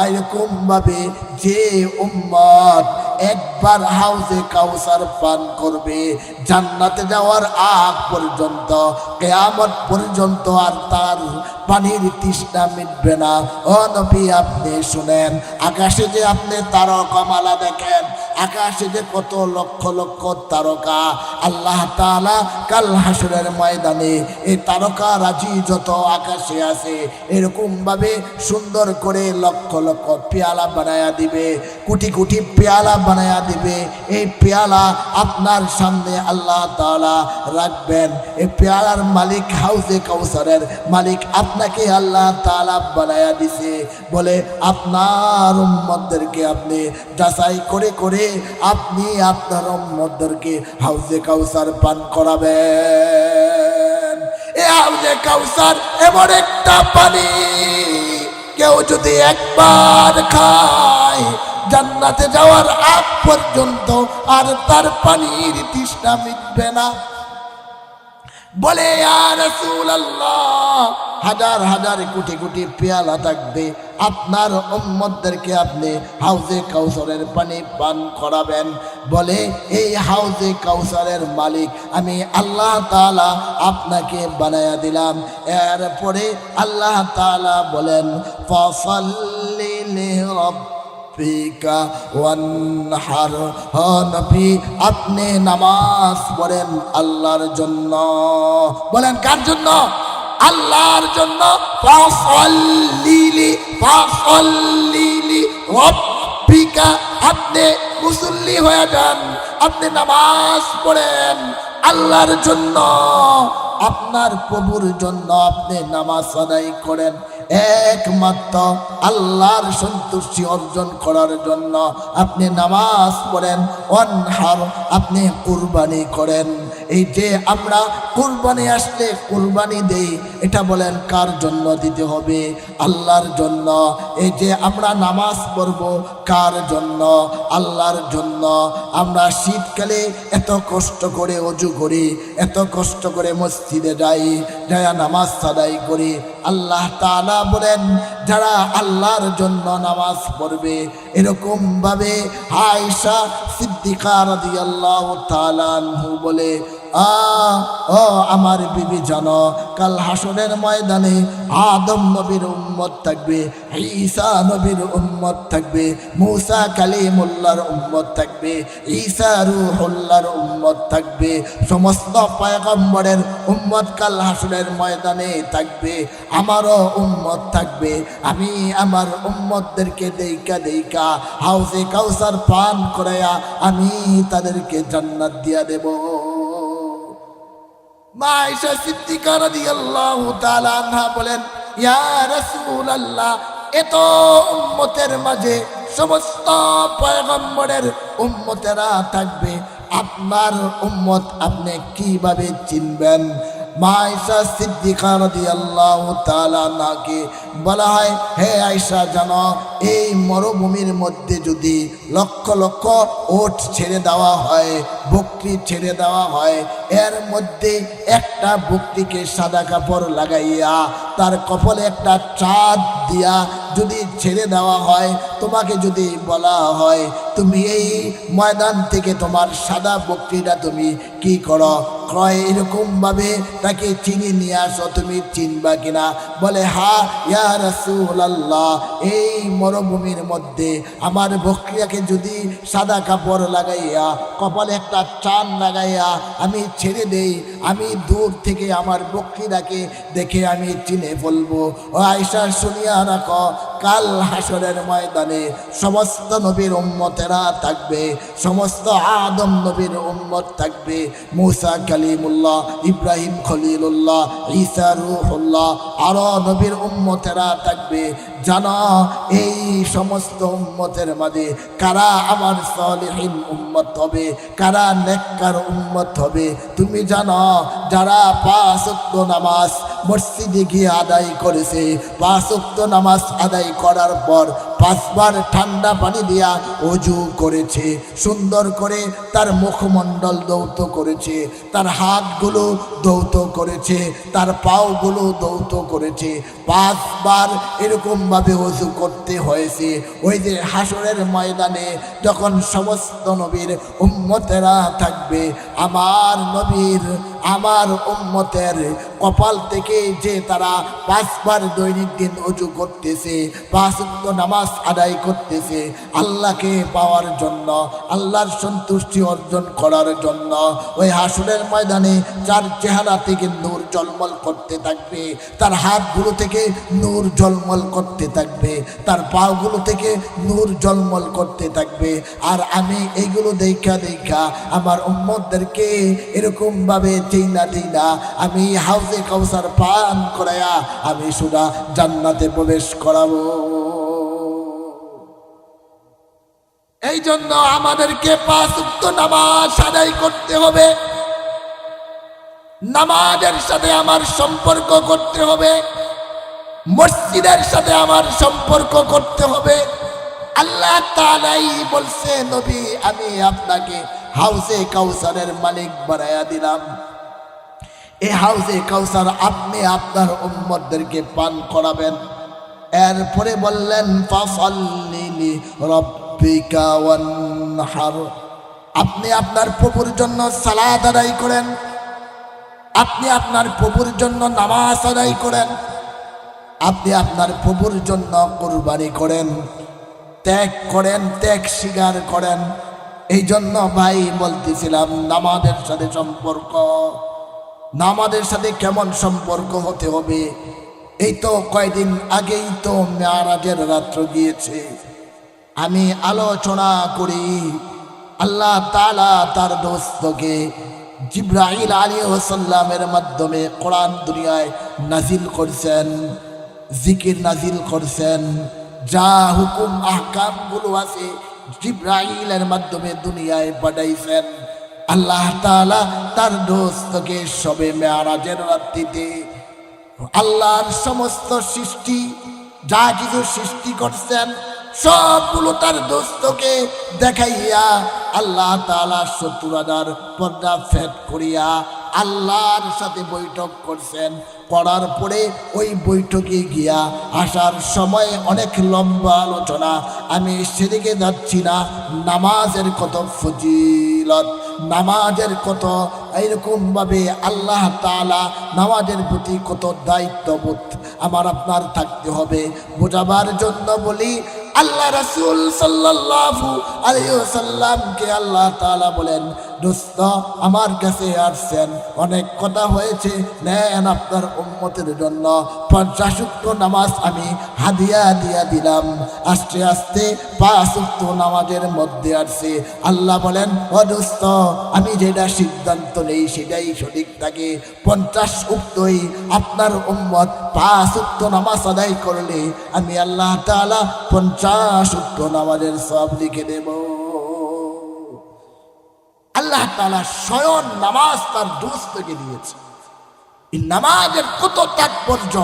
এরকম ভাবে যে উম্মত একবার হাউজে কাউসার পান করবে, জান্নাতে যাওয়ার আগ পর্যন্ত, কিয়ামত পর্যন্ত আর তার পানির তৃষ্ণা মিটবে না। ও নবী আপনি শুনেন, আকাশে যে আপনি তারকামালা দেখেন, আকাশে যে কত লক্ষ লক্ষ তারকা, আল্লাহ তাআলা কাল হাসরের ময়দানে এই তারকা রাজি যত আকাশে আছে এরকম ভাবে সুন্দর করে লক্ষ লক্ষ পেয়ালা বানায়া দিবে, কোটি কোটি পেয়ালা বানায়া দিবে। এই পেয়ালা আপনার সামনে আল্লাহ তাআলা রাখবেন। এই পেয়ালার মালিক হাউজে কাউসারের মালিক আপনাকে আল্লাহ তাআলা বানায়া দিছে বলে আপনার উম্মতদেরকে আপনি যাচাই করে করে আপনি আপনার উম্মতদেরকে হাউজে কাউসার পান করাবেন। এই হাউজে কাউসার এমন একটা পানি, কেউ যদি একবার খায় জান্নাতে যাওয়ার আগ পর্যন্ত আর তার পানির তৃষ্ণা মিটবে না। বলে ইয়া রাসূলুল্লাহ, হাজার হাজার কোটি কোটি পেয়ালা থাকবে, আপনার উম্মতদেরকে আপনি হাউজে কাউসারের পানি পান করাবেন। বলে এই হাউজে কাউসারের মালিক আমি আল্লাহ তাআলা আপনাকে বানায়া দিলাম। এরপরে আল্লাহ তাআলা বলেন, ফাসাল্লি লিরাব্বিকা ওয়ানহার, ও নবী আপনি নামাজ পড়েন আল্লাহর জন্য। বলেন কার জন্য? আল্লাহর জন্য। ফাসাল্লি লিরাব্বিকা, আপনি মুসল্লি হয়ে যান, আপনি নামাজ পড়েন আল্লাহর জন্য, আপনার প্রভুর জন্য আপনি নামাজ আদায় করেন। একমাত্র আল্লাহর সন্তুষ্টি অর্জন করার জন্য আপনি নামাজ পড়েন। ওয়ানহার, আপনি কুরবানি করেন। এই যে আমরা কুরবানি আসলে কুরবানি দেই, এটা বলেন কার জন্য দিতে হবে? আল্লাহর জন্য। এই যে আমরা নামাজ পড়ব কার জন্য? আল্লাহর জন্য। আমরা শীতকালে এত কষ্ট করে ওযু করি, এত কষ্ট করে মসজিদে যাই, যায়া নামাজ আদায় করি। আল্লাহ তাআলা বলেন যারা আল্লাহর জন্য নামাজ পড়বে, এরকম ভাবে আয়েশা সিদ্দিকা রাদিয়াল্লাহু তাআলা আনহু বলে, ও আমার বিবি জানো, কাল হাসরের ময়দানে আদম নবীর উম্মত থাকবে, ঈসা নবীর উম্মত থাকবে, মূসা কালিমুল্লাহর উম্মত থাকবে, ঈসা রূহুল্লাহর উম্মত থাকবে, সমস্ত পয়গম্বরের উম্মত কাল হাসরের ময়দানে থাকবে, আমারও উম্মত থাকবে। আমি আমার উম্মতদেরকে দেইকা দেইকা করাইয়া হাউজে কাউসার পান করাইয়া আমি তাদেরকে জান্নাত দিয়া দেব। মা আয়েশা সিদ্দিকা রাদিয়াল্লাহু তাআলা আনহা বলেন, ইয়া রাসূলুল্লাহ, এত উম্মতের মাঝে সমস্ত পয়গম্বরের উম্মতেরা থাকবে, আপনার উম্মত আপনি কিভাবে চিনবেন? মা আয়েশা সিদ্দিকা রাদিয়াল্লাহু তাআলা আনহাকে বলা হয়, হে আয়েশা, জানো এই মরুভূমির মধ্যে যদি লক্ষ লক্ষ ওট ছেড়ে দেওয়া হয়, বকরি ছেড়ে দেওয়া হয়, এর মধ্যে একটা বকরিকে সাদা কাপড় লাগাইয়া তার কপালে একটা চাঁদ দিয়া যদি ছেড়ে দেওয়া হয়, তোমাকে যদি বলা হয় তুমি এই ময়দান থেকে তোমার সাদা বকরিটা তুমি কি করো, ক্রয় এরকমভাবে তাকে চিনি নিয়ে আসো, তুমি চিনবা কিনা? বলে, হ্যাঁ ইয়া রাসূলুল্লাহ, এই মরুভূমির মধ্যে আমার বকরিয়াকে যদি সাদা কাপড় লাগাইয়া কপালে একটা চাঁদ লাগাইয়া আমি ছেড়ে দেই, আমি দূর থেকে আমার বকরিটাকে দেখে আমি চিনে ফেলবো। ও আয়েশা, শুনিয়া রাখো, কাল হাসরের ময়দানে সমস্ত নবীর উম্মতেরা থাকবে, সমস্ত আদম নবীর উম্মত থাকবে, মুসা কালিমুল্লাহ, ইব্রাহিম খলিলুল্লাহ, ঈসা রূহুল্লাহ, আরো নবীর উম্মতেরা থাকবে। জানো এই সমস্ত উম্মতের মাঝে কারা আমার সালিহিন উম্মত হবে, কারা নেককার উম্মত হবে? তুমি জানো, যারা 5 ওয়াক্ত নামাজ মসজিদে গিয়ে আদায় করেছে, 5 ওয়াক্ত নামাজ আদায় করার পর 5 বার ঠান্ডা পানি দিয়া ওযু করেছে, সুন্দর করে তার মুখমণ্ডল ধৌত করেছে, তার হাতগুলো ধৌত করেছে, তার পাওগুলো ধৌত করেছে, 5 বার এরকমভাবে ওযু করতে হয়েছে। ওই যে হাসরের ময়দানে যখন সমস্ত নবীর উম্মতেরা থাকবে, আমার নবীর আমার উম্মতের কপাল থেকে যে তারা 5 বার দৈনিক দিন ওযু করতেছে, 5 ওয়াক্ত নামাজ আদায় করতেছে আল্লাহকে পাওয়ার জন্য, আল্লাহর সন্তুষ্টি অর্জন করার জন্য, ওই হাসরের ময়দানে যার চেহারা থেকে নূর ঝলমল করতে থাকবে, তার হাতগুলো থেকে নূর ঝলমল করতে থাকবে, তার পাগুলো থেকে নূর ঝলমল করতে থাকবে। আর আমি এইগুলো দেখা দেখা আমার উম্মতদেরকে এরকমভাবে চিনা আমি হাউজে কাউসার পান করায়া আমি সুদা জান্নাতে প্রবেশ করাবো। এই জন্য আমাদেরকে 5 ওয়াক্ত নামাজ আদায় করতে হবে, নামাজের সাথে আমার সম্পর্ক করতে হবে, মসজিদের সাথে আমার সম্পর্ক করতে হবে। আল্লাহ তাআলাই বলছে, নবী আমি আপনাকে হাউজে কাউসারের মালিক বানায়া দিলাম, এই হাউজে কাউসার আপনি আপনার উম্মতদেরকে পান করাবেন। এরপরে বললেন, ফাসাল্লি লিরাব্বিকা ওয়ানহার, আপনি আপনার প্রভুর জন্য সালাত আদায় করেন, আপনি আপনার প্রভুর জন্য নামাজ আদায় করেন, আপনি আপনার প্রভুর জন্য কুরবানি করেন, ত্যাগ করেন, ত্যাগ স্বীকার করেন। এই জন্য ভাই বলতেছিলাম, নামাজের সাথে সম্পর্ক, নামাজের সাথে কেমন সম্পর্ক হতে হবে। এই তো কয়দিন আগেই তো মেরাজের রাত্র গিয়েছে, আমি আলোচনা করি আল্লাহ তাআলা তার দোস্তকে জিবরাইল আলাইহিস সালামের মাধ্যমে কোরআন দুনিয়ায় নাজিল করছেন, জিকির নাজিল করছেন, যা হুকুম আহকাম গুলো আছে জিবরাইলের মাধ্যমে দুনিয়ায় পাঠাইছেন। আল্লাহ তাআলা তার দোস্তকে সবে মেরাজের রাত্রিতে আল্লাহর সমস্ত সৃষ্টি যা কিছু সৃষ্টি করছেন সবগুলো তার দোস্তকে দেখাইয়া আল্লাহ তাআলা 70,000 পর্দা ফেট করিয়া আল্লাহর সাথে বৈঠক করছেন। করার পরে ওই বৈঠকে গিয়া আসার সময় অনেক লম্বা আলোচনা, আমি সেদিকে যাচ্ছি না। নামাজের কত ফজিলত, নামাজের কত এইরকমভাবে আল্লাহ তাআলা নামাজের প্রতি কত দায়িত্ববোধ আমার আপনার থাকতে হবে, বোঝাবার জন্য বলি। আল্লাহ রাসূল সাল্লাল্লাহু আলাইহি ওয়াসাল্লামকে আল্লাহ তাআলা বলেন, দোস্ত আমার কাছে আসছেন, অনেক কথা হয়েছে, নেন আপনার উম্মতের জন্য 50 ওয়াক্ত নামাজ আমি হাদিয়া দিয়া দিলাম। আস্তে আস্তে 5 ওয়াক্ত নামাজের মধ্যে আসছে। আল্লাহ বলেন, ও দোস্ত আমি যেটা সিদ্ধান্ত নেই সেটাই সঠিক থাকে। 50 ওয়াক্তই আপনার উম্মত 5 ওয়াক্ত নামাজ আদায় করলে আমি আল্লাহ তাআলা 50 ওয়াক্ত নামাজের সওয়াব লিখে দেব। আল্লাহ তাআলা স্বয়ং নামাজ তার দোস্তকে দিয়েছে। এই নামাজের কত তাৎপর্য,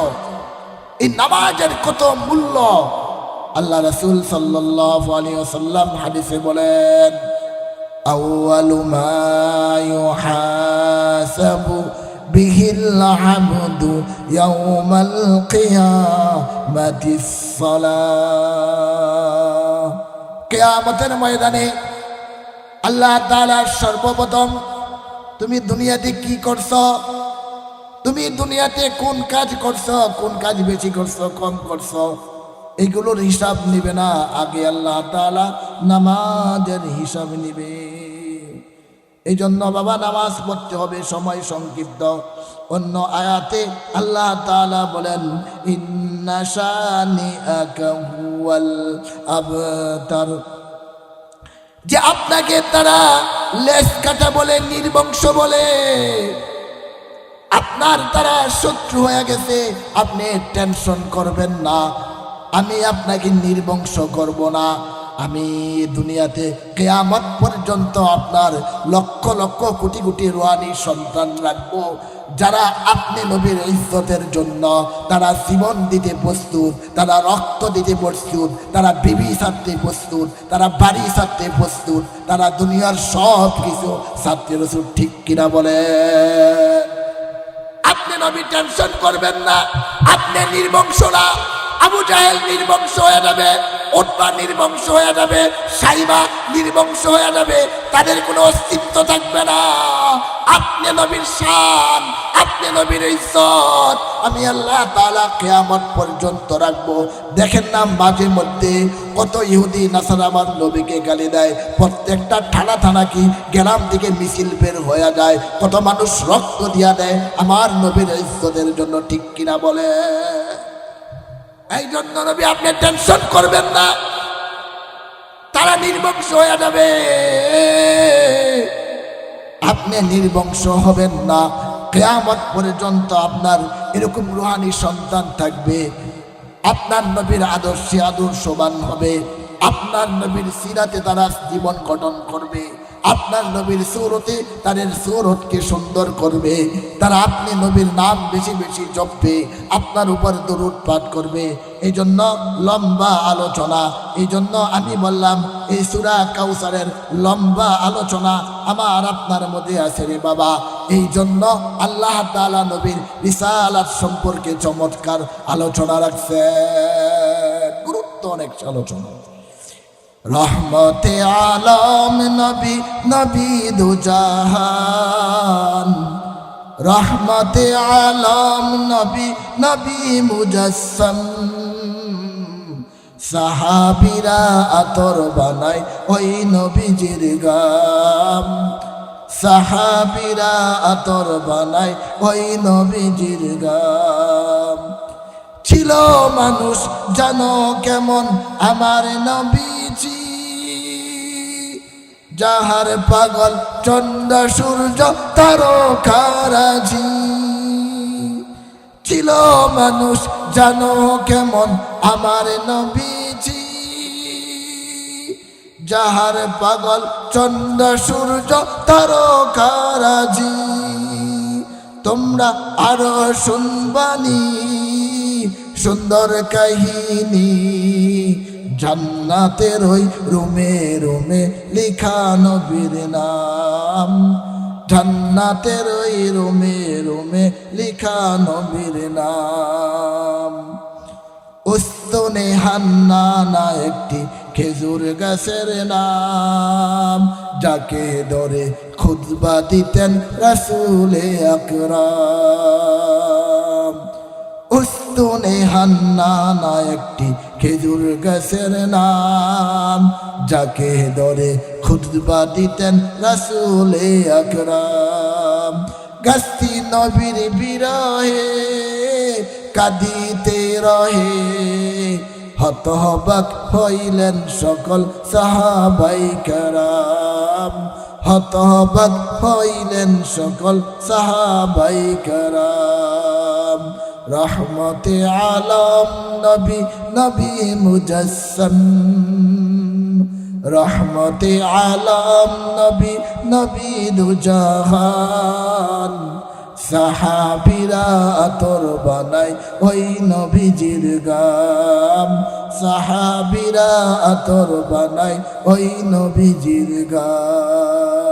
এই নামাজের কত মূল্য আল্লাহ রাসূল সাল্লাল্লাহু আলাইহি ওয়াসাল্লাম হাদিসে বলেন, আউয়ালু মা ইউহাসাবু বিহিল আবদু ইয়াউমাল কিয়ামাতিস সালাহ। কিয়ামতের ময়দানে আল্লাহ তাআলা সর্বপ্রথম তুমি দুনিয়াতে কি করছো, তুমি দুনিয়াতে কোন কাজ করছো, কোন কাজ বেশি করছো কম করছো, এগুলোর হিসাব নিবে না, আগে আল্লাহ তাআলা নামাজের হিসাব নিবে। এই জন্য বাবা নামাজ পড়তে হবে, সময় সংক্ষিপ্ত। অন্য আয়াতে আল্লাহ তাআলা বলেন, ইন্না শানিআকা হুয়াল আবতার, যে আপনাকে তারা লেজ কাটা বলে, নির্বংশ বলে, আপনার তারা শত্রু হয়ে গেছে। আপনি টেনশন করবেন না, আমি আপনাকে নির্বংশ করব না। আমি দুনিয়াতে কিয়ামত পর্যন্ত আপনার লক্ষ লক্ষ কোটি কোটি রুহানি সন্তান রাখবো, যারা আপনি নবীর ইজ্জতের জন্য তারা জীবন দিতে প্রস্তুত, তারা রক্ত দিতে প্রস্তুত, তারা বিবি ছাড়তে প্রস্তুত, তারা বাড়ি ছাড়তে প্রস্তুত, তারা দুনিয়ার সব কিছু ছাড়তে প্রস্তুত। ঠিক কিনা বলে? আপনি নবী টেনশন করবেন না, আপনি নির্বংশ না। আবু জাহেল নির্বংশ হয়ে যাবে, উতবা নির্বংশ হয়ে যাবে, সাইবা নির্বংশ হয়ে যাবে, তাদের কোনো অস্তিত্ব থাকবে না। আপনি নবীর শান, আপনি নবীর ইজ্জত আমি আল্লাহ তাআলা কিয়ামত পর্যন্ত রাখবো। দেখেন না মাঝে মধ্যে কত ইহুদি নাসারা আমার নবীকে গালি দেয়, প্রত্যেকটা থানা থানা কি গ্রাম থেকে মিছিল বের হয়ে যায়, কত মানুষ রক্ত দিয়া দেয় আমার নবীর ইজ্জতের জন্য। ঠিক কিনা বলে? এই জন্য নবী আপনি টেনশন করবেন না, তারা নির্বংশ হয়ে যাবে, আপনি নির্বংশ হবেন না। কিয়ামত পর্যন্ত আপনার এরকম রুহানি সন্তান থাকবে, আপনার নবীর আদর্শে আদর্শবান হবে, আপনার নবীর সিরাতে তারা জীবন গঠন করবে, আপনার নবীর সূরতে তাদের সূরতকে সুন্দর করবে, তারা আপনি নবীর নাম বেশি বেশি জপবে, আপনার উপর দরুদ পাঠ করবে। এই জন্য লম্বা আলোচনা, এই জন্য আমি বললাম এই সূরা কাউসারের লম্বা আলোচনা আমার আপনার মধ্যে আছে রে বাবা। এই জন্য আল্লাহ তাআলা নবীর রিসালাত সম্পর্কে চমৎকার আলোচনা রাখছে, গুরুত্ব অনেক আলোচনা। রহমতে আলম নবী, নবী দুজাহান, রহমতে আলম নবী, নবী মুজাসসাম, সাহাবীরা আতর বানায় ওই নবীজির গাম, সাহাবীরা আতর বানায় ওই নবীজির গাম। ছিল মানুষ জানো কেমন আমার নবীজি, যাহার পাগল চন্দ্র সূর্য তারকারাজি। ছিল মানুষ জানো কেমন আমার নবীজি, যাহার পাগল চন্দ্র সূর্য তারকারাজি। তোমরা আরো শুনবানি সুন্দর কাহিনী, জান্নাতের ওই রুমে রুমে লিখা নবীর নাম, জান্নাতের ওই রুমে রুমে লিখা নবীর নাম। উস্তনে হান্নানা একটি খেজুর গাছের নাম, যাকে ধরে খুতবা দিতেন রাসূলে আকরাম। উস্তনে হান্নানা একটি খেজুর গাছের নাম, যাকে ধরে খুতবা দিতেন রাসূলে আকরাম। গাস্তি নবীর বিরহে কাঁদিতে রহে, হতবাক হইলেন সকল সাহাবাই কেরাম, হতবাক হইলেন সকল সাহাবাই কেরাম। রহমতে আলম নবী নবী মুজাসসম, রহমতে আলম নবী নবী দুজাহান। সাহাবীরা আতর বানায় ওই নবীজির গাম, সাহাবীরা আতর বানায় ওই নবীজির গাম।